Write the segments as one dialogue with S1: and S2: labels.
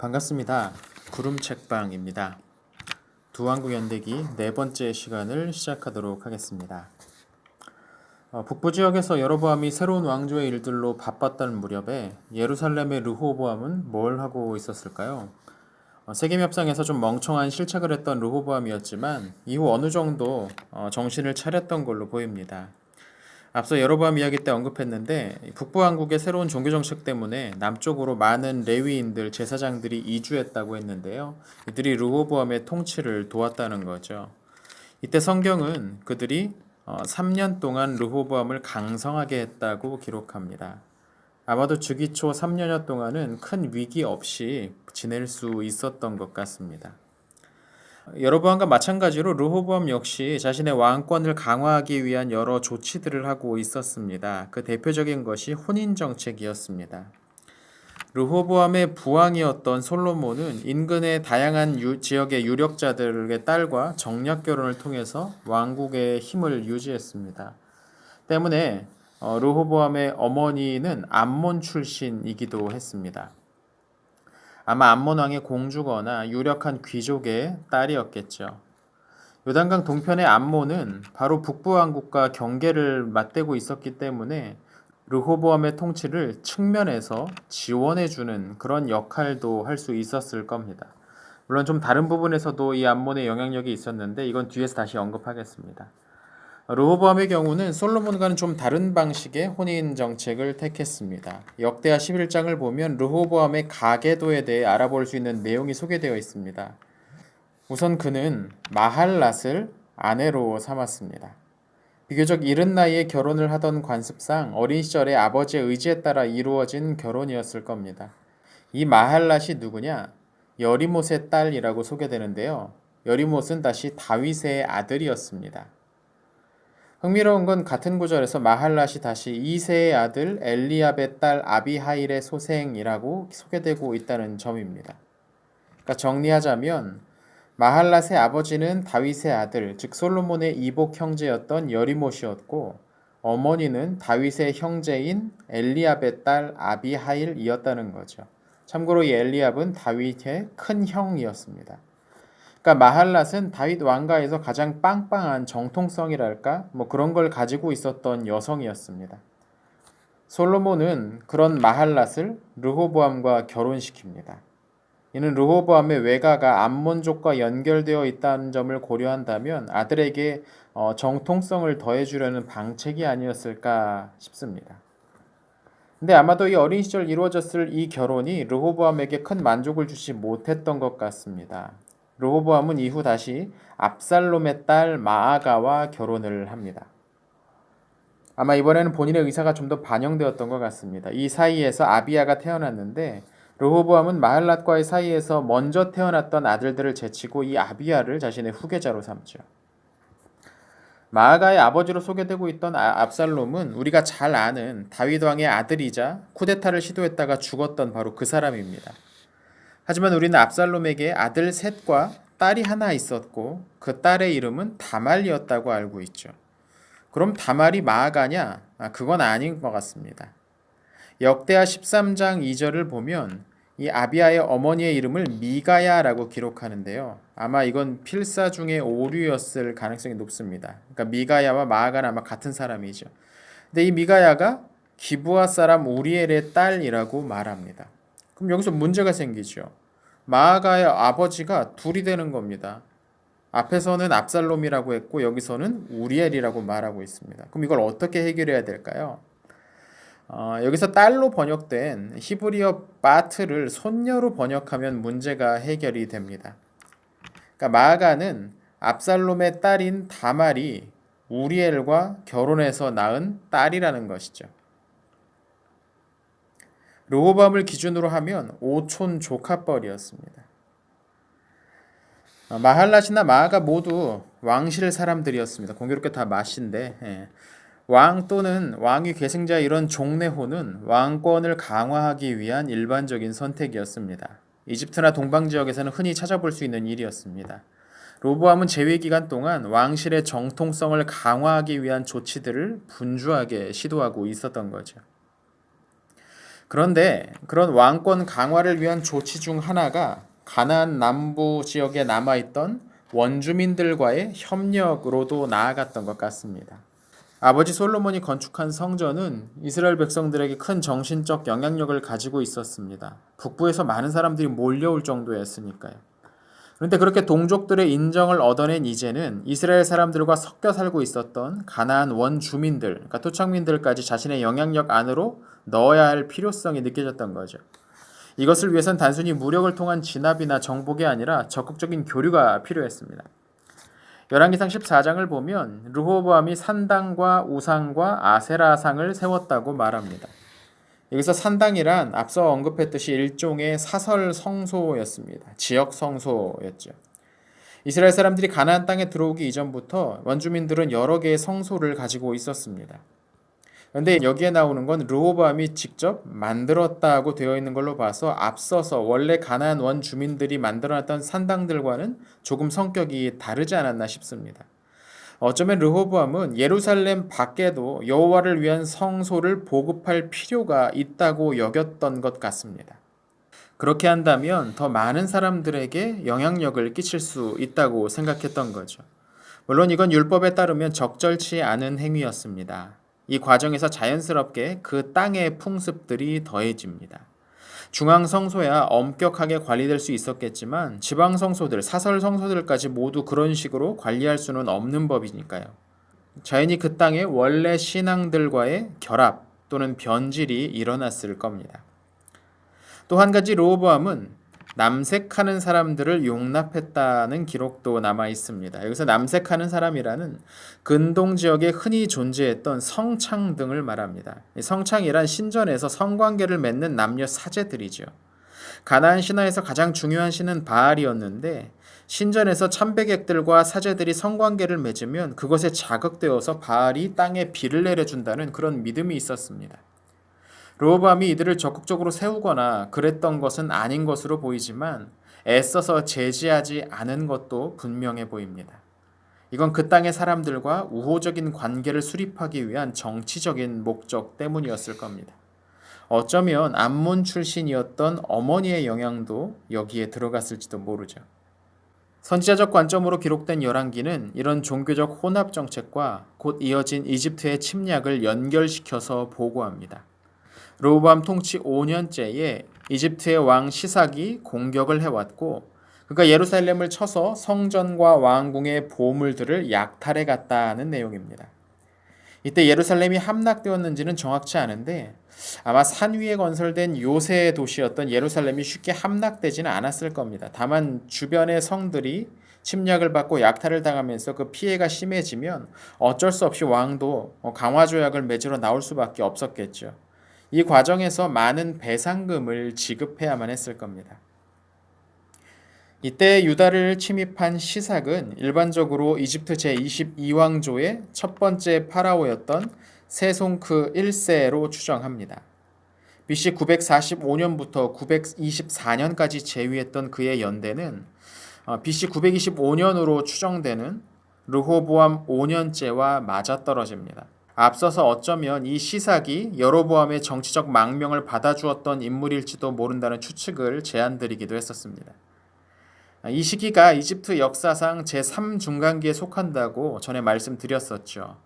S1: 반갑습니다. 구름책방입니다. 두왕국 연대기 네 번째 시간을 시작하도록 하겠습니다. 북부 지역에서 여로보암이 새로운 왕조의 일들로 바빴던 무렵에 예루살렘의 르호보암은 뭘 하고 있었을까요? 세겜 협상에서 좀 멍청한 실책을 했던 르호보암이었지만 이후 어느 정도 정신을 차렸던 걸로 보입니다. 앞서 여로보암 이야기 때 언급했는데 북부 왕국의 새로운 종교 정책 때문에 남쪽으로 많은 레위인들, 제사장들이 이주했다고 했는데요. 이들이 르호보암의 통치를 도왔다는 거죠. 이때 성경은 그들이 3년 동안 르호보암을 강성하게 했다고 기록합니다. 아마도 주기 초 3년여 동안은 큰 위기 없이 지낼 수 있었던 것 같습니다. 여로보암과 마찬가지로 르호보암 역시 자신의 왕권을 강화하기 위한 여러 조치들을 하고 있었습니다. 그 대표적인 것이 혼인 정책이었습니다. 르호보암의 부왕이었던 솔로몬은 인근의 다양한 지역의 유력자들의 딸과 정략 결혼을 통해서 왕국의 힘을 유지했습니다. 때문에 르호보암의 어머니는 암몬 출신이기도 했습니다. 아마 암몬 왕의 공주거나 유력한 귀족의 딸이었겠죠. 요단강 동편의 암몬은 바로 북부 왕국과 경계를 맞대고 있었기 때문에 르호보암의 통치를 측면에서 지원해주는 그런 역할도 할 수 있었을 겁니다. 물론 좀 다른 부분에서도 이 암몬의 영향력이 있었는데 이건 뒤에서 다시 언급하겠습니다. 르호보암의 경우는 솔로몬과는 좀 다른 방식의 혼인 정책을 택했습니다. 역대하 11장을 보면 르호보암의 가계도에 대해 알아볼 수 있는 내용이 소개되어 있습니다. 우선 그는 마할랏을 아내로 삼았습니다. 비교적 이른 나이에 결혼을 하던 관습상 어린 시절에 아버지의 의지에 따라 이루어진 결혼이었을 겁니다. 이 마할랏이 누구냐? 여리못의 딸이라고 소개되는데요. 여리못은 다시 다윗의 아들이었습니다. 흥미로운 건 같은 구절에서 마할랏이 다시 이새의 아들 엘리압의 딸 아비하일의 소생이라고 소개되고 있다는 점입니다. 그러니까 정리하자면 마할랏의 아버지는 다윗의 아들, 즉 솔로몬의 이복 형제였던 여리못이었고 어머니는 다윗의 형제인 엘리압의 딸 아비하일이었다는 거죠. 참고로 이 엘리압은 다윗의 큰 형이었습니다. 그러니까 마할랏은 다윗 왕가에서 가장 빵빵한 정통성이랄까 그런 걸 가지고 있었던 여성이었습니다. 솔로몬은 그런 마할랏을 르호보암과 결혼시킵니다. 이는 르호보암의 외가가 암몬족과 연결되어 있다는 점을 고려한다면 아들에게 정통성을 더해주려는 방책이 아니었을까 싶습니다. 근데 아마도 이 어린 시절 이루어졌을 이 결혼이 르호보암에게 큰 만족을 주지 못했던 것 같습니다. 르호보암은 이후 다시 압살롬의 딸 마아가와 결혼을 합니다. 아마 이번에는 본인의 의사가 좀 더 반영되었던 것 같습니다. 이 사이에서 아비야가 태어났는데 르호보암은 마할랏과의 사이에서 먼저 태어났던 아들들을 제치고 이 아비야를 자신의 후계자로 삼죠. 마아가의 아버지로 소개되고 있던 압살롬은 우리가 잘 아는 다윗 왕의 아들이자 쿠데타를 시도했다가 죽었던 바로 그 사람입니다. 하지만 우리는 압살롬에게 아들 셋과 딸이 하나 있었고 그 딸의 이름은 다말이었다고 알고 있죠. 그럼 다말이 마아가냐? 그건 아닌 것 같습니다. 역대하 13장 2절을 보면 이 아비야의 어머니의 이름을 미가야라고 기록하는데요. 아마 이건 필사 중에 오류였을 가능성이 높습니다. 그러니까 미가야와 마아가는 아마 같은 사람이죠. 근데 이 미가야가 기브아 사람 우리엘의 딸이라고 말합니다. 그럼 여기서 문제가 생기죠. 마아가의 아버지가 둘이 되는 겁니다. 앞에서는 압살롬이라고 했고 여기서는 우리엘이라고 말하고 있습니다. 그럼 이걸 어떻게 해결해야 될까요? 여기서 딸로 번역된 히브리어 바트를 손녀로 번역하면 문제가 해결이 됩니다. 그러니까 마아가는 압살롬의 딸인 다말이 우리엘과 결혼해서 낳은 딸이라는 것이죠. 르호보암을 기준으로 하면 오촌 조카뻘이었습니다. 마할랏이나 마아가 모두 왕실 사람들이었습니다. 공교롭게 다 마신데 왕 또는 왕위 계승자 이런 종래혼은 왕권을 강화하기 위한 일반적인 선택이었습니다. 이집트나 동방 지역에서는 흔히 찾아볼 수 있는 일이었습니다. 르호보암은 재위 기간 동안 왕실의 정통성을 강화하기 위한 조치들을 분주하게 시도하고 있었던 거죠. 그런데 그런 왕권 강화를 위한 조치 중 하나가 가나안 남부 지역에 남아있던 원주민들과의 협력으로도 나아갔던 것 같습니다. 아버지 솔로몬이 건축한 성전은 이스라엘 백성들에게 큰 정신적 영향력을 가지고 있었습니다. 북부에서 많은 사람들이 몰려올 정도였으니까요. 그런데 그렇게 동족들의 인정을 얻어낸 이제는 이스라엘 사람들과 섞여 살고 있었던 가나안 원주민들, 그러니까 토착민들까지 자신의 영향력 안으로 넣어야 할 필요성이 느껴졌던 거죠. 이것을 위해선 단순히 무력을 통한 진압이나 정복이 아니라 적극적인 교류가 필요했습니다. 열왕기상 14장을 보면 르호보암이 산당과 우상과 아세라상을 세웠다고 말합니다. 여기서 산당이란 앞서 언급했듯이 일종의 사설 성소였습니다. 지역 성소였죠. 이스라엘 사람들이 가나안 땅에 들어오기 이전부터 원주민들은 여러 개의 성소를 가지고 있었습니다. 그런데 여기에 나오는 건 르호보암이 직접 만들었다고 되어 있는 걸로 봐서 앞서서 원래 가나안 원주민들이 만들어놨던 산당들과는 조금 성격이 다르지 않았나 싶습니다. 어쩌면 르호보암은 예루살렘 밖에도 여호와를 위한 성소를 보급할 필요가 있다고 여겼던 것 같습니다. 그렇게 한다면 더 많은 사람들에게 영향력을 끼칠 수 있다고 생각했던 거죠. 물론 이건 율법에 따르면 적절치 않은 행위였습니다. 이 과정에서 자연스럽게 그 땅의 풍습들이 더해집니다. 중앙 성소야 엄격하게 관리될 수 있었겠지만 지방 성소들, 사설 성소들까지 모두 그런 식으로 관리할 수는 없는 법이니까요. 자연히 그 땅의 원래 신앙들과의 결합 또는 변질이 일어났을 겁니다. 또 한 가지 르호보암은 남색하는 사람들을 용납했다는 기록도 남아 있습니다. 여기서 남색하는 사람이라는 근동 지역에 흔히 존재했던 성창 등을 말합니다. 성창이란 신전에서 성관계를 맺는 남녀 사제들이죠. 가나안 신화에서 가장 중요한 신은 바알이었는데 신전에서 참배객들과 사제들이 성관계를 맺으면 그것에 자극되어서 바알이 땅에 비를 내려준다는 그런 믿음이 있었습니다. 르호보암이 이들을 적극적으로 세우거나 그랬던 것은 아닌 것으로 보이지만 애써서 제지하지 않은 것도 분명해 보입니다. 이건 그 땅의 사람들과 우호적인 관계를 수립하기 위한 정치적인 목적 때문이었을 겁니다. 어쩌면 암몬 출신이었던 어머니의 영향도 여기에 들어갔을지도 모르죠. 선지자적 관점으로 기록된 열왕기는 이런 종교적 혼합 정책과 곧 이어진 이집트의 침략을 연결시켜서 보고합니다. 르호보암 통치 5년째에 이집트의 왕 시삭이 공격을 해왔고 그가 예루살렘을 쳐서 성전과 왕궁의 보물들을 약탈해 갔다는 내용입니다. 이때 예루살렘이 함락되었는지는 정확치 않은데 아마 산 위에 건설된 요새의 도시였던 예루살렘이 쉽게 함락되지는 않았을 겁니다. 다만 주변의 성들이 침략을 받고 약탈을 당하면서 그 피해가 심해지면 어쩔 수 없이 왕도 강화 조약을 맺으러 나올 수밖에 없었겠죠. 이 과정에서 많은 배상금을 지급해야만 했을 겁니다. 이때 유다를 침입한 시삭은 일반적으로 이집트 제22왕조의 첫 번째 파라오였던 세송크 1세로 추정합니다. BC 945년부터 924년까지 재위했던 그의 연대는 BC 925년으로 추정되는 르호보암 5년째와 맞아떨어집니다. 앞서서 어쩌면 이 시삭이 여로보암의 정치적 망명을 받아주었던 인물일지도 모른다는 추측을 제안드리기도 했었습니다. 이 시기가 이집트 역사상 제3중간기에 속한다고 전에 말씀드렸었죠.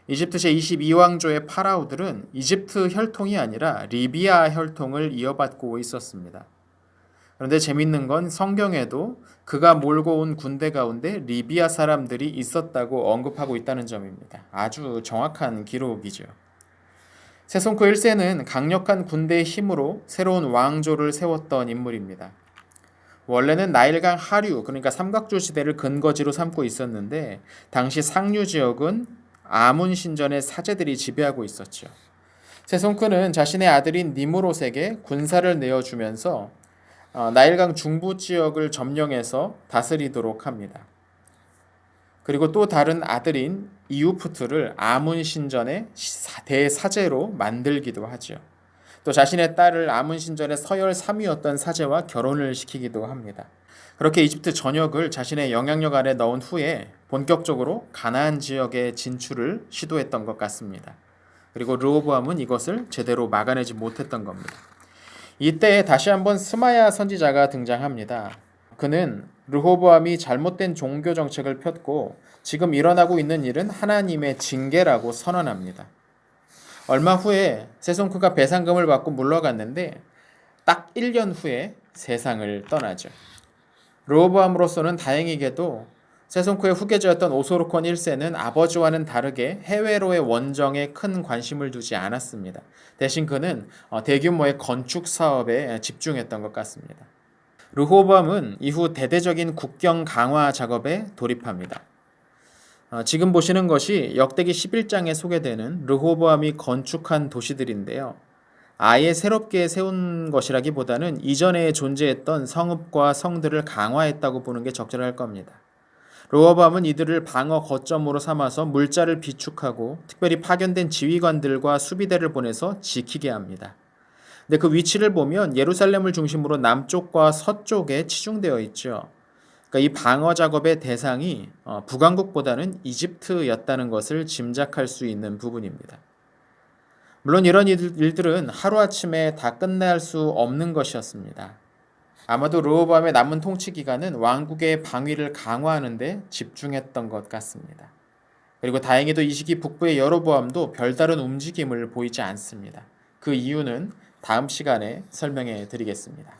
S1: 이집트 제22왕조의 파라오들은 이집트 혈통이 아니라 리비아 혈통을 이어받고 있었습니다. 그런데 재밌는 건 성경에도 그가 몰고 온 군대 가운데 리비아 사람들이 있었다고 언급하고 있다는 점입니다. 아주 정확한 기록이죠. 세손코 1세는 강력한 군대의 힘으로 새로운 왕조를 세웠던 인물입니다. 원래는 나일강 하류, 그러니까 삼각조 시대를 근거지로 삼고 있었는데 당시 상류 지역은 아문 신전의 사제들이 지배하고 있었죠. 세손크는 자신의 아들인 니무롯에게 군사를 내어주면서 나일강 중부 지역을 점령해서 다스리도록 합니다. 그리고 또 다른 아들인 이우프트를 아문 신전의 대사제로 만들기도 하죠. 또 자신의 딸을 아문 신전의 서열 3위였던 사제와 결혼을 시키기도 합니다. 그렇게 이집트 전역을 자신의 영향력 아래 넣은 후에 본격적으로 가나안 지역의 진출을 시도했던 것 같습니다. 그리고 르호보암은 이것을 제대로 막아내지 못했던 겁니다. 이때 다시 한번 스마야 선지자가 등장합니다. 그는 르호보암이 잘못된 종교 정책을 폈고 지금 일어나고 있는 일은 하나님의 징계라고 선언합니다. 얼마 후에 세손크가 배상금을 받고 물러갔는데 딱 1년 후에 세상을 떠나죠. 르호보암으로서는 다행히게도 세손크의 후계자였던 오소르콘 1세는 아버지와는 다르게 해외로의 원정에 큰 관심을 두지 않았습니다. 대신 그는 대규모의 건축 사업에 집중했던 것 같습니다. 르호보암은 이후 대대적인 국경 강화 작업에 돌입합니다. 지금 보시는 것이 역대기 11장에 소개되는 르호보암이 건축한 도시들인데요. 아예 새롭게 세운 것이라기보다는 이전에 존재했던 성읍과 성들을 강화했다고 보는 게 적절할 겁니다. 르호보암은 이들을 방어 거점으로 삼아서 물자를 비축하고 특별히 파견된 지휘관들과 수비대를 보내서 지키게 합니다. 근데 그 위치를 보면 예루살렘을 중심으로 남쪽과 서쪽에 치중되어 있죠. 그러니까 이 방어 작업의 대상이 북왕국보다는 이집트였다는 것을 짐작할 수 있는 부분입니다. 물론 이런 일들은 하루아침에 다 끝날 수 없는 것이었습니다. 아마도 르호보암의 남은 통치 기간은 왕국의 방위를 강화하는 데 집중했던 것 같습니다. 그리고 다행히도 이 시기 북부의 여로보암도 별다른 움직임을 보이지 않습니다. 그 이유는 다음 시간에 설명해 드리겠습니다.